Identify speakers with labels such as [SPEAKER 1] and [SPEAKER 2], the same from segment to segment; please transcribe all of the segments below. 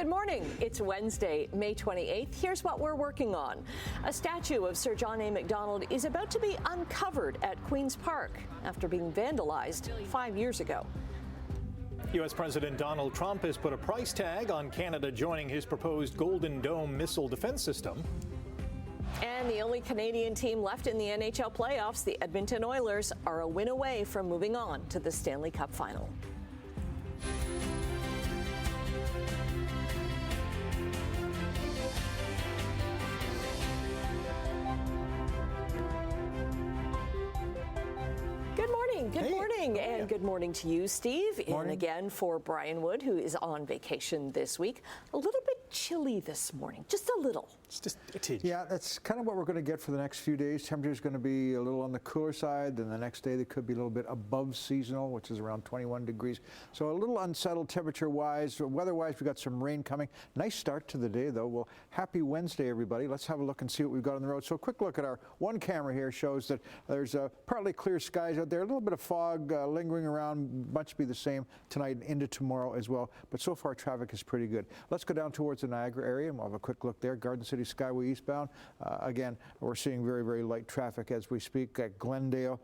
[SPEAKER 1] Good morning. It's Wednesday, May 28th. Here's what we're working on. A statue of Sir John A. MacDonald is about to be uncovered at Queen's Park after being vandalized 5 years ago.
[SPEAKER 2] U.S. President Donald Trump has put a price tag on Canada joining his proposed Golden Dome missile defense system.
[SPEAKER 1] And the only Canadian team left in the NHL playoffs, the Edmonton Oilers, are a win away from moving on to the Stanley Cup final. Good morning, and good morning to you, Steve. And again for Brian Wood, who is on vacation this week. A little bit chilly this morning, just a little.
[SPEAKER 3] It's just a tinge. Yeah, that's kind of what we're going to get for the next few days. Temperature's going to be a little on the cooler side. Then the next day they could be a little bit above seasonal, which is around 21 degrees. So a little unsettled temperature-wise. Weather-wise, we've got some rain coming. Nice start to the day, though. Well, happy Wednesday, everybody. Let's have a look and see what we've got on the road. So a quick look at our one camera here shows that there's partly clear skies out there, a little bit of fog lingering around, much be the same tonight and into tomorrow as well. But so far, traffic is pretty good. Let's go down towards the Niagara area, and we'll have a quick look there. Garden City Skyway eastbound. Again, we're seeing very, very light traffic as we speak at Glendale.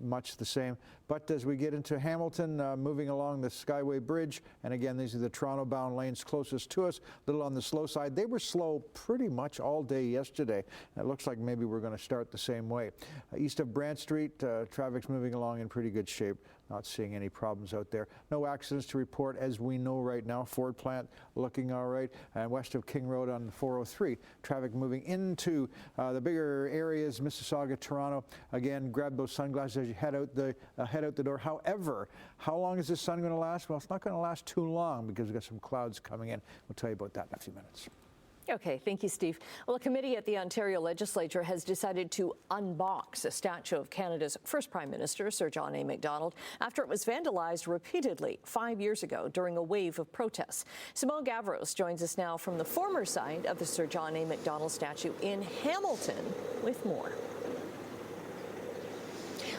[SPEAKER 3] Much the same. But as we get into Hamilton, moving along the Skyway Bridge, and again, these are the Toronto-bound lanes closest to us, a little on the slow side. They were slow pretty much all day yesterday. It looks like maybe we're going to start the same way. East of Brant Street, traffic's moving along in pretty good shape. Not seeing any problems out there. No accidents to report as we know right now. Ford plant looking all right. And west of King Road on 403, traffic moving into the bigger areas, Mississauga, Toronto. Again, grab those sunglasses as you head out the door. However, how long is this sun going to last? Well, it's not going to last too long because we've got some clouds coming in. We'll tell you about that in a few minutes.
[SPEAKER 1] Okay, thank you, Steve. Well, a committee at the Ontario Legislature has decided to unbox a statue of Canada's first Prime Minister, Sir John A. MacDonald, after it was vandalized repeatedly 5 years ago during a wave of protests. Simone Gavros joins us now from the former site of the Sir John A. MacDonald statue in Hamilton with more.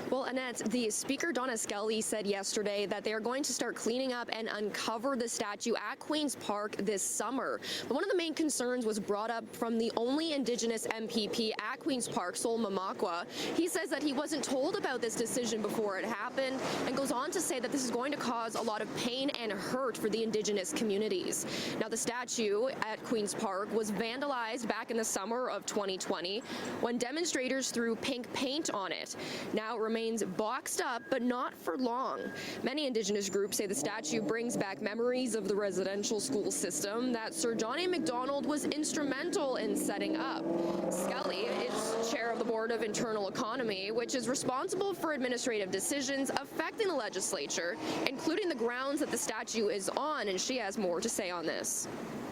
[SPEAKER 4] Well, Annette, the Speaker, Donna Skelly, said yesterday that they are going to start cleaning up and uncover the statue at Queen's Park this summer. But one of the main concerns was brought up from the only Indigenous MPP at Queen's Park, Sol Mamakwa. He says that he wasn't told about this decision before it happened and goes on to say that this is going to cause a lot of pain and hurt for the Indigenous communities. Now, the statue at Queen's Park was vandalized back in the summer of 2020 when demonstrators threw pink paint on it. Now it remains boxed up, but not for long. Many Indigenous groups say the statue brings back memories of the residential school system that Sir John A. MacDonald was instrumental in setting up. Skelly is chair of the Board of Internal Economy, which is responsible for administrative decisions affecting the legislature, including the grounds that the statue is on, and she has more to say on this.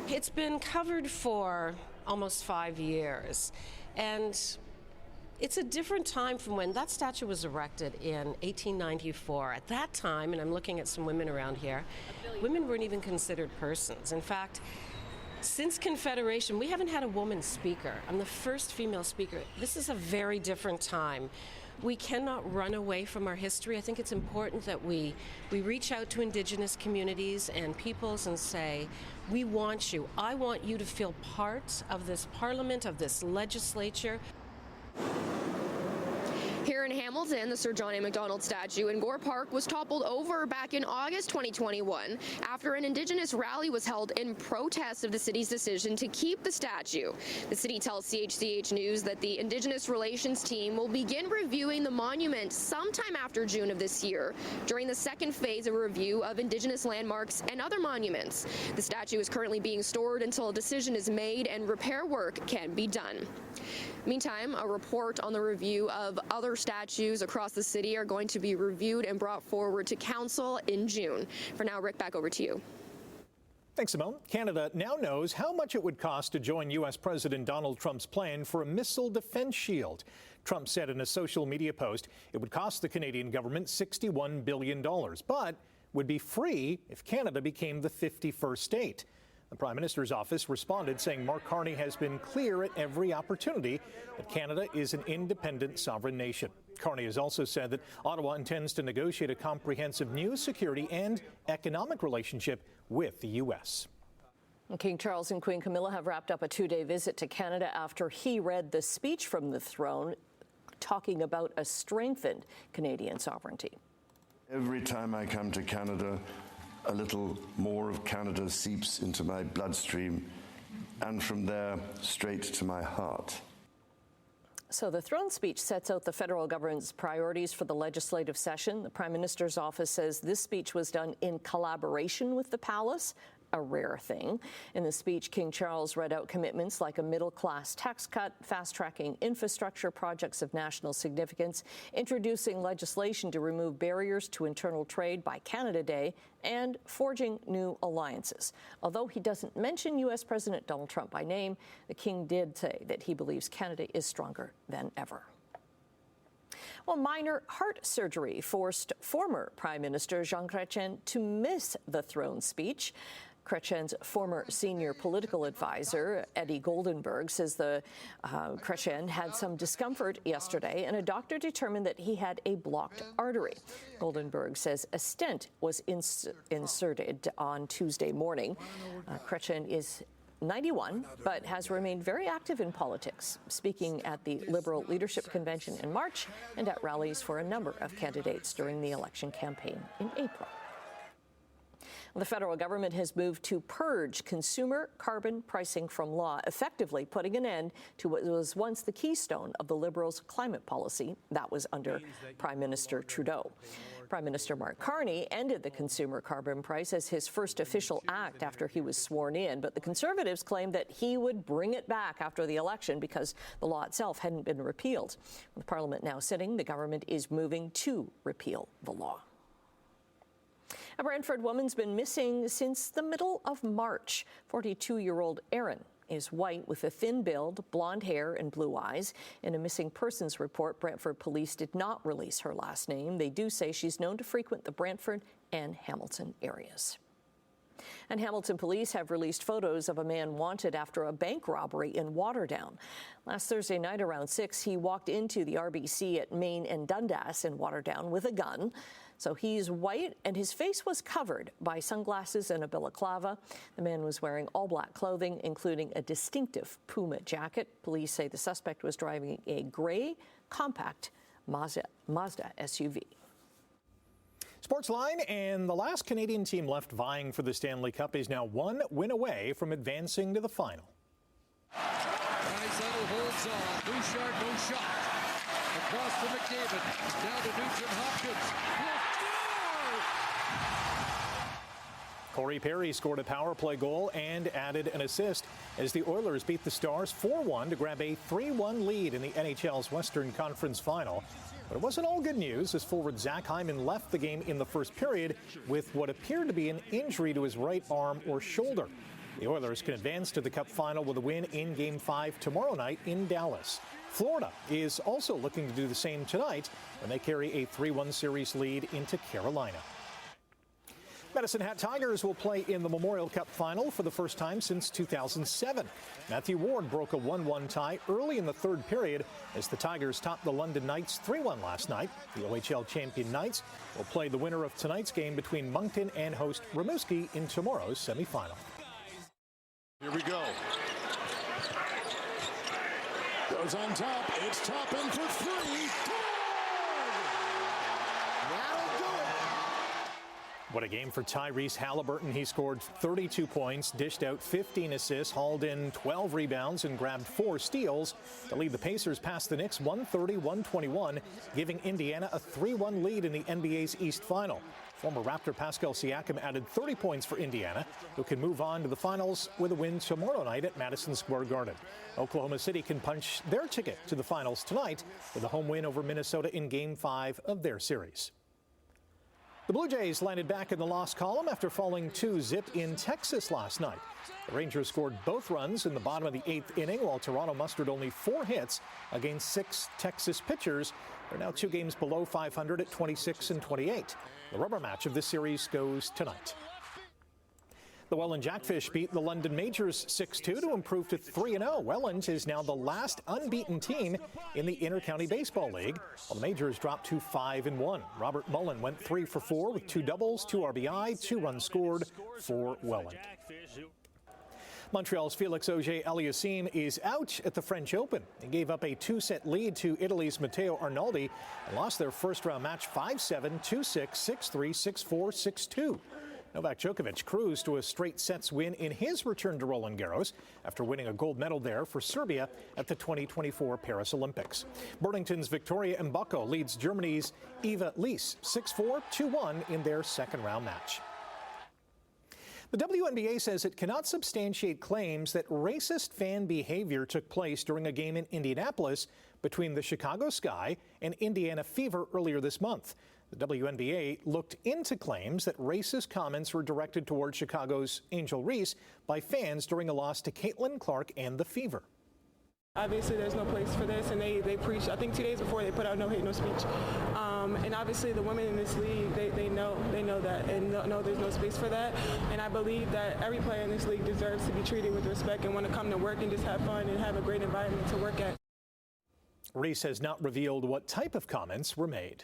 [SPEAKER 5] It's been covered for almost 5 years, and it's a different time from when that statue was erected in 1894. At that time, and I'm looking at some women around here, women weren't even considered persons. In fact, since Confederation, we haven't had a woman speaker. I'm the first female speaker. This is a very different time. We cannot run away from our history. I think it's important that we reach out to Indigenous communities and peoples and say, we want you. I want you to feel part of this parliament, of this legislature.
[SPEAKER 4] Here in Hamilton, the Sir John A. MacDonald statue in Gore Park was toppled over back in August 2021 after an Indigenous rally was held in protest of the city's decision to keep the statue. The city tells CHCH News that the Indigenous Relations team will begin reviewing the monument sometime after June of this year during the second phase of a review of Indigenous landmarks and other monuments. The statue is currently being stored until a decision is made and repair work can be done. Meantime, a report on the review of other statues across the city are going to be reviewed and brought forward to council in June. For now, Rick, back over to you.
[SPEAKER 2] Thanks, Simone. Canada now knows how much it would cost to join U.S. President Donald Trump's plan for a missile defense shield. Trump said in a social media post it would cost the Canadian government $61 billion, but would be free if Canada became the 51st state. The Prime Minister's office responded saying Mark Carney has been clear at every opportunity that Canada is an independent sovereign nation. Carney has also said that Ottawa intends to negotiate a comprehensive new security and economic relationship with the U.S.
[SPEAKER 1] King Charles and Queen Camilla have wrapped up a 2-day visit to Canada after he read the speech from the throne talking about a strengthened Canadian sovereignty.
[SPEAKER 6] Every time I come to Canada, a little more of Canada seeps into my bloodstream, and from there, straight to my heart.
[SPEAKER 1] So the throne speech sets out the federal government's priorities for the legislative session. The Prime Minister's office says this speech was done in collaboration with the palace, a rare thing. In the speech, King Charles read out commitments like a middle-class tax cut, fast-tracking infrastructure projects of national significance, introducing legislation to remove barriers to internal trade by Canada Day, and forging new alliances. Although he doesn't mention U.S. President Donald Trump by name, the King did say that he believes Canada is stronger than ever. Well, minor heart surgery forced former Prime Minister Jean Chrétien to miss the throne speech. Chrétien's former senior political advisor, Eddie Goldenberg, says the Chrétien had some discomfort yesterday, and a doctor determined that he had a blocked artery. Goldenberg says a stent was inserted on Tuesday morning. Chrétien is 91, but has remained very active in politics, speaking at the Liberal Leadership Convention in March and at rallies for a number of candidates during the election campaign in April. The federal government has moved to purge consumer carbon pricing from law, effectively putting an end to what was once the keystone of the Liberals' climate policy. That was under Prime Minister Trudeau. Prime Minister Mark Carney ended the consumer carbon price as his first official act after he was sworn in, but the Conservatives claimed that he would bring it back after the election because the law itself hadn't been repealed. With Parliament now sitting, the government is moving to repeal the law. A Brantford woman's been missing since the middle of March. 42-year-old Erin is white with a thin build, blonde hair and blue eyes. In a missing persons report, Brantford police did not release her last name. They do say she's known to frequent the Brantford and Hamilton areas. And Hamilton police have released photos of a man wanted after a bank robbery in Waterdown. Last Thursday night around 6, he walked into the RBC at Main and Dundas in Waterdown with a gun. So he's white and his face was covered by sunglasses and a balaclava. The man was wearing all black clothing, including a distinctive Puma jacket. Police say the suspect was driving a gray, compact Mazda SUV.
[SPEAKER 2] Sportsline, and the last Canadian team left vying for the Stanley Cup is now one win away from advancing to the final.
[SPEAKER 7] Draisaitl holds on. Bouchard, no shot. Across to McDavid. Down to Nugent-Hopkins.
[SPEAKER 2] Corey Perry scored a power play goal and added an assist as the Oilers beat the Stars 4-1 to grab a 3-1 lead in the NHL's Western Conference Final. But it wasn't all good news as forward Zach Hyman left the game in the first period with what appeared to be an injury to his right arm or shoulder. The Oilers can advance to the Cup final with a win in Game 5 tomorrow night in Dallas. Florida is also looking to do the same tonight when they carry a 3-1 series lead into Carolina. Medicine Hat Tigers will play in the Memorial Cup final for the first time since 2007. Matthew Ward broke a 1-1 tie early in the third period as the Tigers topped the London Knights 3-1 last night. The OHL champion Knights will play the winner of tonight's game between Moncton and host Rimouski in tomorrow's semifinal.
[SPEAKER 8] Here we go. Goes on top. It's Toppin for three. That'll do it.
[SPEAKER 2] What a game for Tyrese Halliburton. He scored 32 points, dished out 15 assists, hauled in 12 rebounds, and grabbed 4 steals to lead the Pacers past the Knicks 130-121, giving Indiana a 3-1 lead in the NBA's East Final. Former Raptor Pascal Siakam added 30 points for Indiana, who can move on to the finals with a win tomorrow night at Madison Square Garden. Oklahoma City can punch their ticket to the finals tonight with a home win over Minnesota in Game 5 of their series. The Blue Jays landed back in the loss column after falling 2-0 in Texas last night. The Rangers scored both runs in the bottom of the 8th inning, while Toronto mustered only 4 hits against 6 Texas pitchers. They're now 2 games below 500 at 26-28. The rubber match of this series goes tonight. The Welland Jackfish beat the London Majors 6-2 to improve to 3-0. Welland is now the last unbeaten team in the Intercounty Baseball League, while the Majors dropped to 5-1. Robert Mullen went 3 for 4 with 2 doubles, 2 RBI, 2 runs scored for Welland. Montreal's Felix Auger-Aliassime is out at the French Open. He gave up a 2-set lead to Italy's Matteo Arnaldi and lost their first-round match 5-7, 2-6, 6-3, 6-4, 6-2. Novak Djokovic cruised to a straight sets win in his return to Roland Garros after winning a gold medal there for Serbia at the 2024 Paris Olympics. Burlington's Victoria Mboko leads Germany's Eva Lees 6-4, 2-1 in their second-round match. The WNBA says it cannot substantiate claims that racist fan behavior took place during a game in Indianapolis between the Chicago Sky and Indiana Fever earlier this month. The WNBA looked into claims that racist comments were directed toward Chicago's Angel Reese by fans during a loss to Caitlin Clark and the Fever.
[SPEAKER 9] Obviously, there's no place for this, and they preach. I think 2 days before they put out no hate, no speech. And obviously, the women in this league, they know that, and know there's no space for that. And I believe that every player in this league deserves to be treated with respect and want to come to work and just have fun and have a great environment to work at.
[SPEAKER 2] Reese has not revealed what type of comments were made.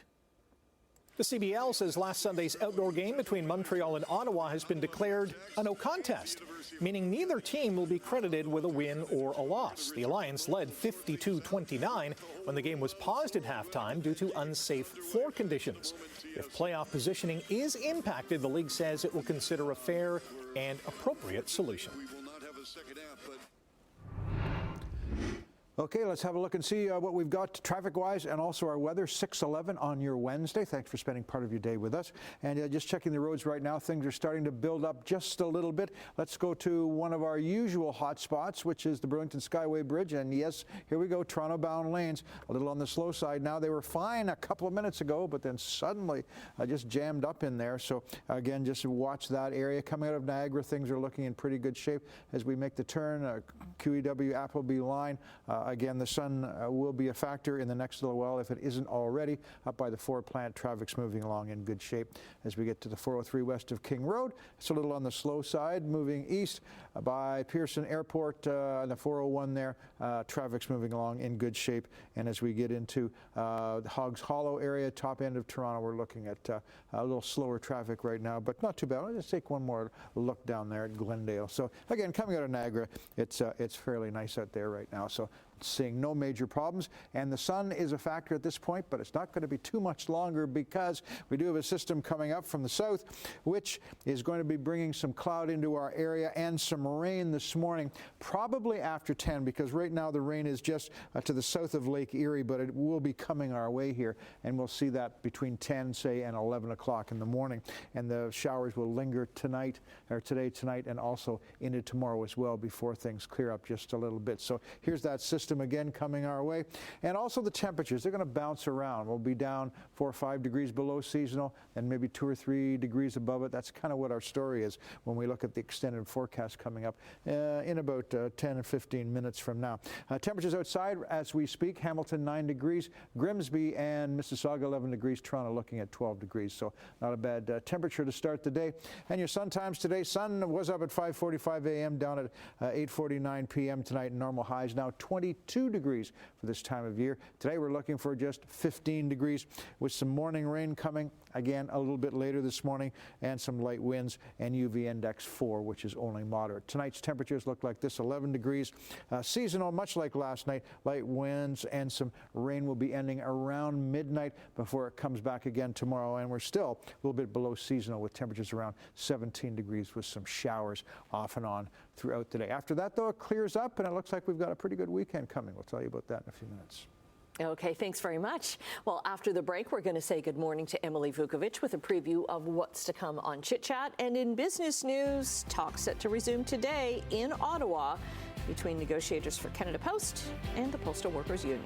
[SPEAKER 2] The CBL says last Sunday's outdoor game between Montreal and Ottawa has been declared a no contest, meaning neither team will be credited with a win or a loss. The Alliance led 52-29 when the game was paused at halftime due to unsafe floor conditions. If playoff positioning is impacted, the league says it will consider a fair and appropriate solution.
[SPEAKER 3] Okay, let's have a look and see what we've got traffic-wise and also our weather. 6:11 on your Wednesday. Thanks for spending part of your day with us. And just checking the roads right now, things are starting to build up just a little bit. Let's go to one of our usual hot spots, which is the Burlington Skyway Bridge. And yes, here we go, Toronto-bound lanes. A little on the slow side now. They were fine a couple of minutes ago, but then suddenly just jammed up in there. So again, just watch that area. Coming out of Niagara, things are looking in pretty good shape as we make the turn. QEW Appleby line. Again, the sun will be a factor in the next little while if it isn't already. Up by the Ford plant, traffic's moving along in good shape. As we get to the 403 west of King Road, it's a little on the slow side. Moving east by Pearson Airport, and the 401 there, traffic's moving along in good shape. And as we get into the Hogs Hollow area, top end of Toronto, we're looking at a little slower traffic right now, but not too bad. I'll just take one more look down there at Glendale. So again, coming out of Niagara, it's fairly nice out there right now. So seeing no major problems, and the sun is a factor at this point, but it's not going to be too much longer because we do have a system coming up from the south which is going to be bringing some cloud into our area and some rain this morning, probably after 10, because right now the rain is just to the south of Lake Erie, but it will be coming our way here, and we'll see that between 10, say, and 11 o'clock in the morning. And the showers will linger tonight, or today, tonight, and also into tomorrow as well before things clear up just a little bit. So here's that system again coming our way. And also the temperatures, they're going to bounce around. We'll be down 4 or 5 degrees below seasonal and maybe 2 or 3 degrees above it. That's kind of what our story is when we look at the extended forecast coming up in about 10 or 15 minutes from now. Temperatures outside as we speak, Hamilton 9 degrees, Grimsby and Mississauga 11 degrees, Toronto looking at 12 degrees. So not a bad temperature to start the day. And your sun times today, sun was up at 5:45 a.m. down at 8:49 p.m. tonight. Normal highs now 22 degrees for this time of year. Today we're looking for just 15 degrees with some morning rain coming again a little bit later this morning and some light winds and UV index 4, which is only moderate. Tonight's temperatures look like this: 11 degrees. Seasonal, much like last night, light winds and some rain will be ending around midnight before it comes back again tomorrow, and we're still a little bit below seasonal with temperatures around 17 degrees with some showers off and on throughout the day. After that, though, it clears up and it looks like we've got a pretty good weekend coming. We'll tell you about that in a few minutes.
[SPEAKER 1] Okay, thanks very much. Well, after the break, we're going to say good morning to Emily Vukovic with a preview of what's to come on Chit Chat. And in business news, talks set to resume today in Ottawa between negotiators for Canada Post and the Postal Workers Union.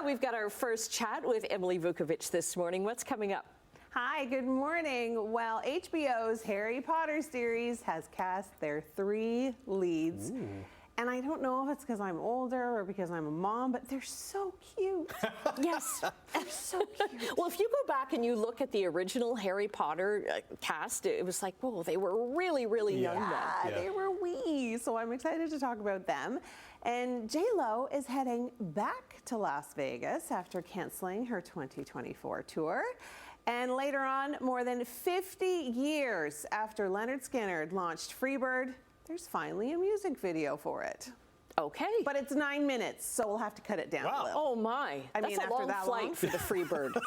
[SPEAKER 1] We've got our first chat with Emily Vukovic this morning. What's coming up?
[SPEAKER 10] Hi, good morning. Well, HBO's Harry Potter series has cast their 3 leads. Ooh. And I don't know if it's because I'm older or because I'm a mom, but they're so cute.
[SPEAKER 1] Yes, they're so cute. Well, if you go back and you look at the original Harry Potter cast, it was like, whoa, they were really, really young then.
[SPEAKER 10] Yeah, they were wee. So I'm excited to talk about them. And J-Lo is heading back to Las Vegas after canceling her 2024 tour. And later on, more than 50 years after Leonard Skinner launched Freebird, there's finally a music video for it.
[SPEAKER 1] Okay.
[SPEAKER 10] But it's 9 minutes, so we'll have to cut it down a little.
[SPEAKER 1] Oh my. That's a long flight for the Freebird.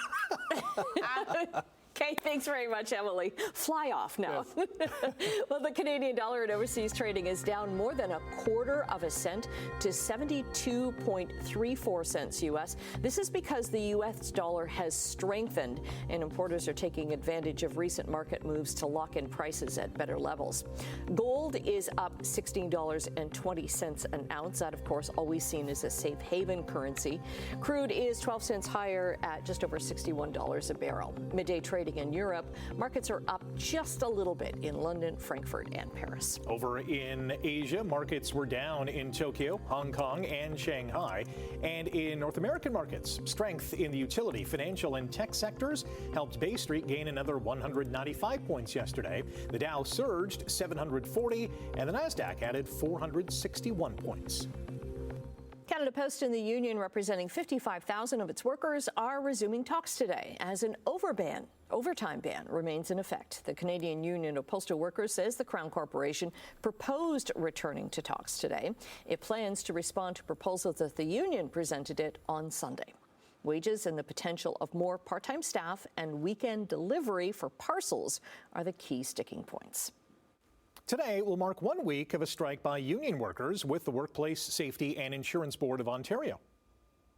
[SPEAKER 1] Okay, thanks very much, Emily. Fly off now. Yes. Well, the Canadian dollar at overseas trading is down more than 1/4 cent to 72.34 cents U.S. This is because the U.S. dollar has strengthened, and importers are taking advantage of recent market moves to lock in prices at better levels. Gold is up $16.20 an ounce. That, of course, always seen as a safe haven currency. Crude is 12 cents higher at just over $61 a barrel. Midday trading in Europe, markets are up just a little bit in London, Frankfurt, and Paris.
[SPEAKER 2] Over in Asia, markets were down in Tokyo, Hong Kong, and Shanghai. And in North American markets, strength in the utility, financial, and tech sectors helped Bay Street gain another 195 points yesterday. The Dow surged 740, and the Nasdaq added 461 points.
[SPEAKER 1] Canada Post and the union representing 55,000 of its workers are resuming talks today as an overtime ban remains in effect. The Canadian Union of Postal Workers says the Crown Corporation proposed returning to talks today. It plans to respond to proposals that the union presented it on Sunday. Wages and the potential of more part-time staff and weekend delivery for parcels are the key sticking points.
[SPEAKER 2] Today will mark 1 week of a strike by union workers with the Workplace Safety and Insurance Board of Ontario.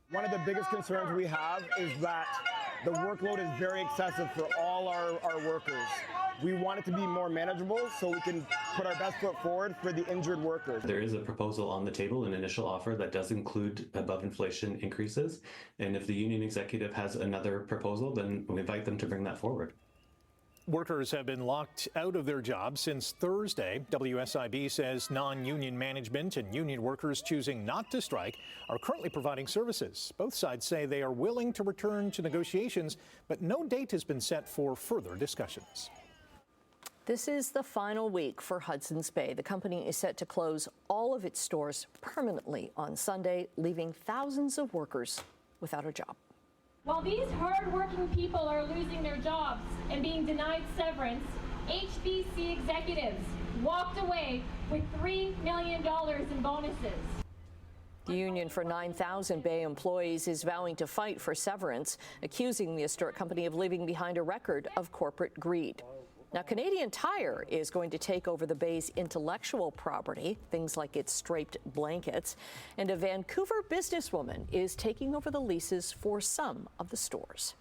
[SPEAKER 11] One of the biggest concerns we have is that the workload is very excessive for all our workers. We want it to be more manageable so we can put our best foot forward for the injured workers.
[SPEAKER 12] There is a proposal on the table, an initial offer that does include above inflation increases. And if the union executive has another proposal, then we invite them to bring that forward.
[SPEAKER 2] Workers have been locked out of their jobs since Thursday. WSIB says non-union management and union workers choosing not to strike are currently providing services. Both sides say they are willing to return to negotiations, but no date has been set for further discussions.
[SPEAKER 1] This is the final week for Hudson's Bay. The company is set to close all of its stores permanently on Sunday, leaving thousands of workers without a job.
[SPEAKER 13] While these hard-working people are losing their jobs and being denied severance, HBC executives walked away with $3 million in bonuses.
[SPEAKER 1] The union for 9,000 Bay employees is vowing to fight for severance, accusing the historic company of leaving behind a record of corporate greed. Now, Canadian Tire is going to take over the Bay's intellectual property, things like its striped blankets, and a Vancouver businesswoman is taking over the leases for some of the stores.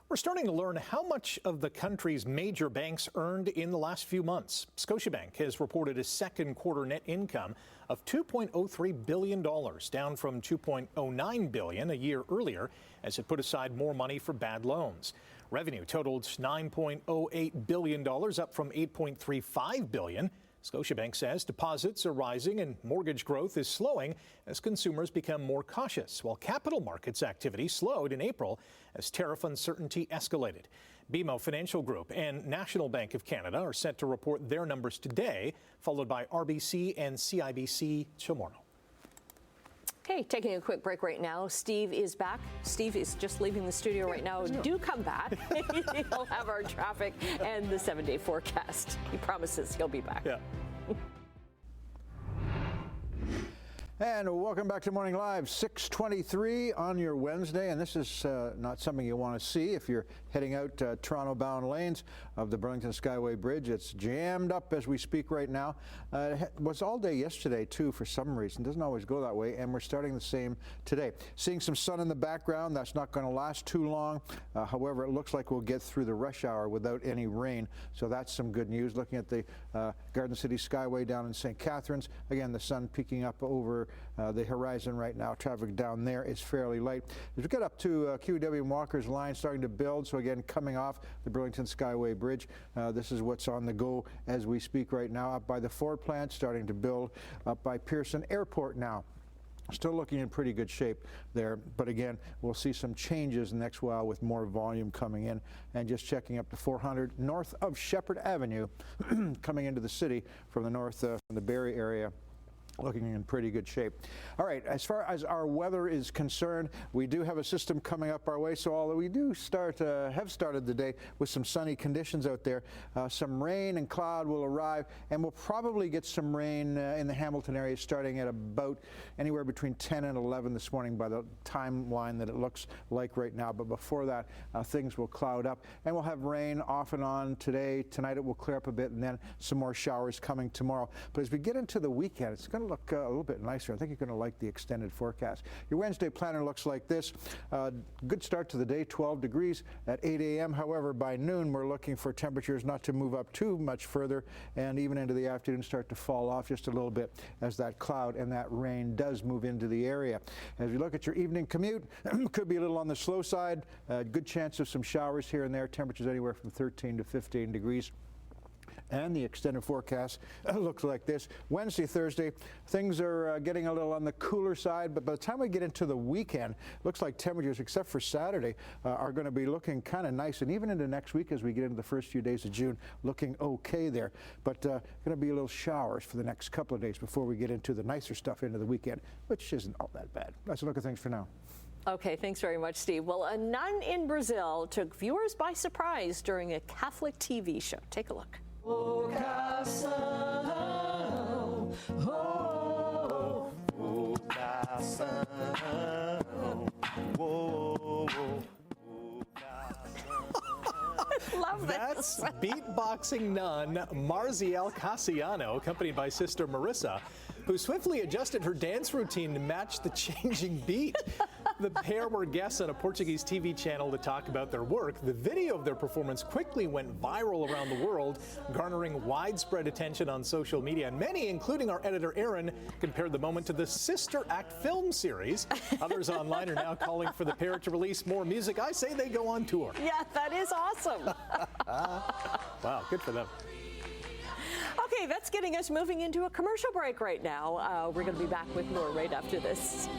[SPEAKER 2] We're starting to learn how much of the country's major banks earned in the last few months. Scotiabank has reported a second quarter net income of $2.03 billion, down from $2.09 billion a year earlier, as it put aside more money for bad loans. Revenue totaled $9.08 billion, up from $8.35 billion. Scotiabank says deposits are rising and mortgage growth is slowing as consumers become more cautious, while capital markets activity slowed in April as tariff uncertainty escalated. BMO Financial Group and National Bank of Canada are set to report their numbers today, followed by RBC and CIBC tomorrow.
[SPEAKER 1] Okay, taking a quick break right now. Steve is back. Steve is just leaving the studio right now. Do come back. He'll have our traffic and the 7-day forecast. He promises he'll be back.
[SPEAKER 2] Yeah.
[SPEAKER 3] And welcome back to Morning Live, 6:23 on your Wednesday. And this is not something you want to see if you're heading out Toronto-bound lanes of the Burlington Skyway Bridge. It's jammed up as we speak right now. It was all day yesterday, too, for some reason. Doesn't always go that way, and we're starting the same today. Seeing some sun in the background. That's not going to last too long. However, it looks like we'll get through the rush hour without any rain, so that's some good news. Looking at the Garden City Skyway down in St. Catharines, again, the sun peeking up over the horizon right now. Traffic down there is fairly light. As we get up to QEW and Walker's line starting to build, so again, coming off the Burlington Skyway Bridge, this is what's on the go as we speak right now. Up by the Ford plant, starting to build up by Pearson Airport now. Still looking in pretty good shape there, but again, we'll see some changes next while with more volume coming in. And just checking up to 400 north of Shepherd Avenue, coming into the city from the north, from the Barrie area. looking in pretty good shape. All right, as far as our weather is concerned, we do have a system coming up our way, so although we do have started the day with some sunny conditions out there, some rain and cloud will arrive, and we'll probably get some rain in the Hamilton area starting at about anywhere between 10 and 11 this morning by the timeline that it looks like right now. But before that, things will cloud up, and we'll have rain off and on today. Tonight it will clear up a bit, and then some more showers coming tomorrow. But as we get into the weekend, it's going to look a little bit nicer. I think you're going to like the extended forecast. Your Wednesday planner looks like this. Good start to the day, 12 degrees at 8 a.m. However, by noon, we're looking for temperatures not to move up too much further, and even into the afternoon start to fall off just a little bit as that cloud and that rain does move into the area. As you look at your evening commute, could be a little on the slow side. Good chance of some showers here and there. Temperatures anywhere from 13 to 15 degrees. And the extended forecast looks like this. Wednesday, Thursday, things are getting a little on the cooler side, but by the time we get into the weekend, looks like temperatures, except for Saturday, are going to be looking kind of nice. And even into next week as we get into the first few days of June, looking okay there. But going to be a little showers for the next couple of days before we get into the nicer stuff into the weekend, which isn't all that bad. That's a look at things for now.
[SPEAKER 1] Okay, thanks very much, Steve. Well, a nun in Brazil took viewers by surprise during a Catholic TV show. Take a look.
[SPEAKER 14] Vocação, oh, vocação, oh,
[SPEAKER 1] Love
[SPEAKER 2] That's beatboxing nun Marziel Cassiano, accompanied by sister Marissa, who swiftly adjusted her dance routine to match the changing beat. The pair were guests on a Portuguese TV channel to talk about their work. The video of their performance quickly went viral around the world, garnering widespread attention on social media. And many, including our editor Aaron, compared the moment to the Sister Act film series. Others online are now calling for the pair to release more music. I say they go on tour.
[SPEAKER 1] Yeah, that is awesome.
[SPEAKER 2] Wow, good for them.
[SPEAKER 1] Okay, that's getting us moving into a commercial break right now. We're going to be back with more right after this.